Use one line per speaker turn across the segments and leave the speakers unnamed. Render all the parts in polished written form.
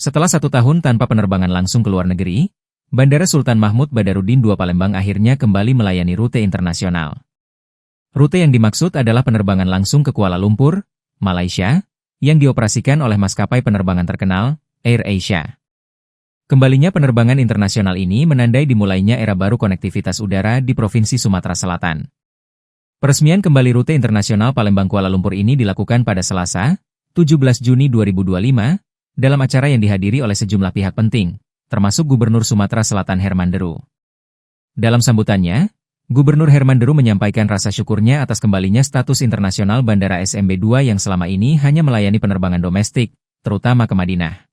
Setelah 1 tahun tanpa penerbangan langsung ke luar negeri, Bandara Sultan Mahmud Badarudin II Palembang akhirnya kembali melayani rute internasional. Rute yang dimaksud adalah penerbangan langsung ke Kuala Lumpur, Malaysia, yang dioperasikan oleh maskapai penerbangan terkenal, AirAsia. Kembalinya penerbangan internasional ini menandai dimulainya era baru konektivitas udara di Provinsi Sumatera Selatan. Peresmian kembali rute internasional Palembang-Kuala Lumpur ini dilakukan pada Selasa, 17 Juni 2025, dalam acara yang dihadiri oleh sejumlah pihak penting, termasuk Gubernur Sumatera Selatan Herman Deru. Dalam sambutannya, Gubernur Herman Deru menyampaikan rasa syukurnya atas kembalinya status internasional Bandara SMB 2 yang selama ini hanya melayani penerbangan domestik, terutama ke Madinah.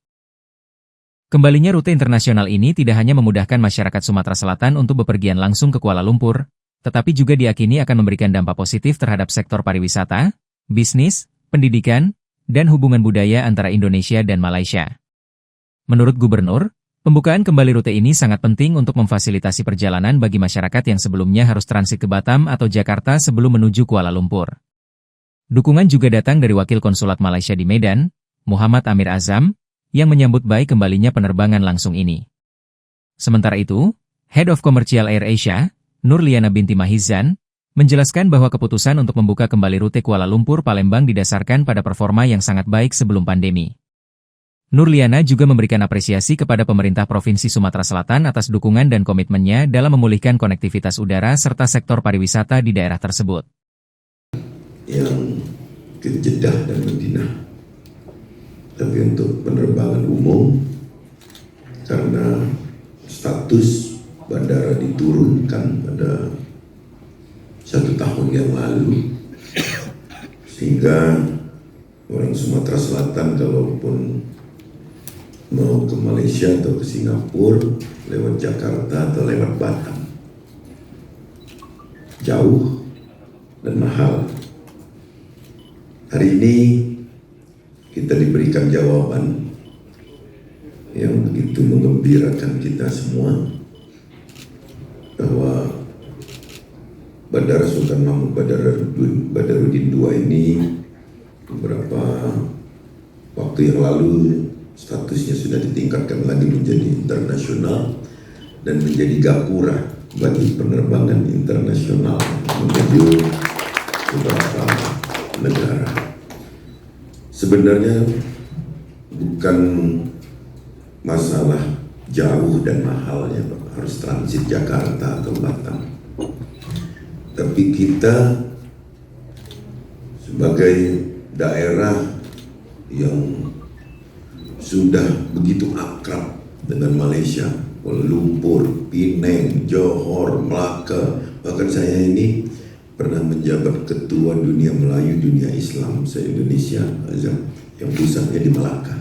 Kembalinya rute internasional ini tidak hanya memudahkan masyarakat Sumatera Selatan untuk bepergian langsung ke Kuala Lumpur, tetapi juga diyakini akan memberikan dampak positif terhadap sektor pariwisata, bisnis, pendidikan, dan hubungan budaya antara Indonesia dan Malaysia. Menurut Gubernur, pembukaan kembali rute ini sangat penting untuk memfasilitasi perjalanan bagi masyarakat yang sebelumnya harus transit ke Batam atau Jakarta sebelum menuju Kuala Lumpur. Dukungan juga datang dari Wakil Konsulat Malaysia di Medan, Muhammad Amir Azam, yang menyambut baik kembalinya penerbangan langsung ini. Sementara itu, Head of Commercial AirAsia, Nurliana binti Mahizan, menjelaskan bahwa keputusan untuk membuka kembali rute Kuala Lumpur Palembang didasarkan pada performa yang sangat baik sebelum pandemi. Nurliana juga memberikan apresiasi kepada pemerintah Provinsi Sumatera Selatan atas dukungan dan komitmennya dalam memulihkan konektivitas udara serta sektor pariwisata di daerah tersebut.
Yang ke Jeddah dan Madinah. Tapi untuk penerbangan umum, karena status bandara diturunkan pada 1 tahun yang lalu, sehingga orang Sumatera Selatan kalaupun mau ke Malaysia atau ke Singapura lewat Jakarta atau lewat Batam, jauh dan mahal. Hari ini kita diberikan jawaban yang begitu menggembirakan kita semua, bahwa Bandara Sultan Mahmud Badarudin II ini beberapa waktu yang lalu statusnya sudah ditingkatkan lagi menjadi internasional dan menjadi gapura bagi penerbangan internasional menuju beberapa negara. Sebenarnya bukan masalah jauh dan mahalnya harus transit Jakarta atau Batam, tapi kita sebagai daerah yang sudah begitu akrab dengan Malaysia, Kuala Lumpur, Penang, Johor, Melaka, bahkan saya ini pernah menjabat Ketua Dunia Melayu Dunia Islam se-Indonesia yang pusatnya di Melaka.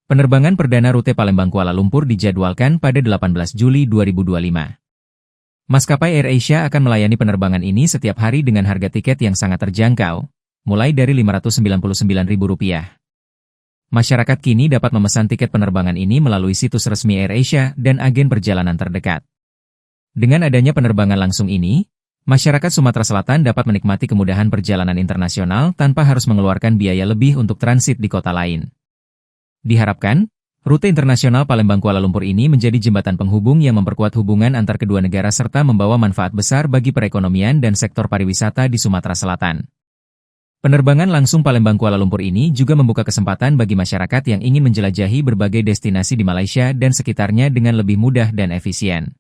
Penerbangan perdana rute Palembang-Kuala Lumpur dijadwalkan pada 18 Juli 2025. Maskapai AirAsia akan melayani penerbangan ini setiap hari dengan harga tiket yang sangat terjangkau, mulai dari Rp599.000. Masyarakat kini dapat memesan tiket penerbangan ini melalui situs resmi AirAsia dan agen perjalanan terdekat. Dengan adanya penerbangan langsung ini, masyarakat Sumatera Selatan dapat menikmati kemudahan perjalanan internasional tanpa harus mengeluarkan biaya lebih untuk transit di kota lain. Diharapkan, rute internasional Palembang-Kuala Lumpur ini menjadi jembatan penghubung yang memperkuat hubungan antar kedua negara serta membawa manfaat besar bagi perekonomian dan sektor pariwisata di Sumatera Selatan. Penerbangan langsung Palembang-Kuala Lumpur ini juga membuka kesempatan bagi masyarakat yang ingin menjelajahi berbagai destinasi di Malaysia dan sekitarnya dengan lebih mudah dan efisien.